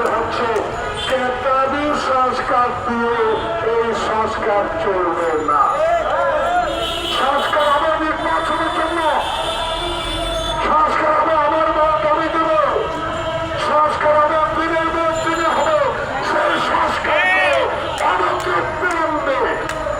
মনে হচ্ছে কেতাবি সংস্কার দিয়ে এই সংস্কার চলবে না। সংস্কার হবে নির্বাচনের জন্য, সংস্কার হবে আমার মত আমি দেব, সংস্কার হবে দিনের পর দিনে হবে। সেই সংস্কার আমাকে বিলম্বে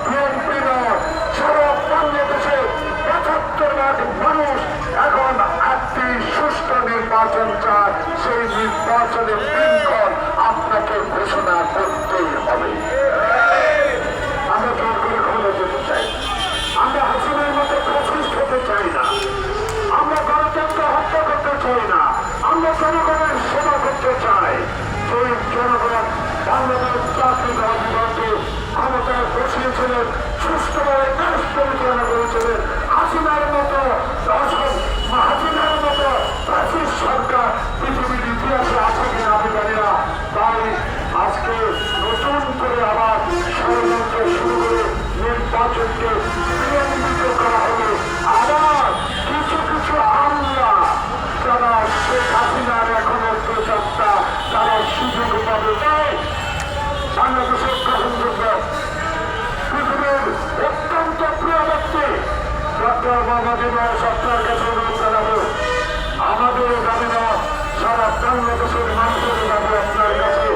বিএনপি নয়, সারা বাংলাদেশে ৭৫ লাখ মানুষ এখন একটি সুষ্ঠু নির্বাচন চায়। সেই নির্বাচনের দিনক্ষণ আপনাকে ঘোষণা করতেই হবে। আমরা জোর করে ক্ষমতা যেতে চাই, আমরা হাসিনার মতো ফ্যাসিস্ট হতে চাই না, আমরা গণতন্ত্র হত্যা করতে চাই না, আমরা জনগণের সেবা করতে চাই। সেই জনগণ বাংলাদেশ জাতীয়তাবাদী দলকে ক্ষমতায় বসিয়েছিলেন, সুষ্ঠুভাবে দেশ পরিচালনা করেছিলেন। হাসিনার মতো ফ্যাসিস্ট সরকার পৃথিবীর ইতিহাসে আছে কিনা আমি জানি না। তাই আজকে নতুন করে আবার ষড়যন্ত্র শুরু করে নির্বাচনকে বিলম্বিত করা হবে। আবার কিছু কিছু আমলা যারা শেখ হাসিনার এখনো প্রচারটা তারা সুযোগ পাবে। বাংলাদেশের গ্রহণযোগ্য পৃথিবীর অত্যন্ত প্রিয় ব্যক্তি ডক্টর মোহাম্মদ ইউনূস আপনার কাছে অনুরোধ জানাবো, আমাদের দাবি না সারা বাংলাদেশের মানুষের দাবি আপনার কাছে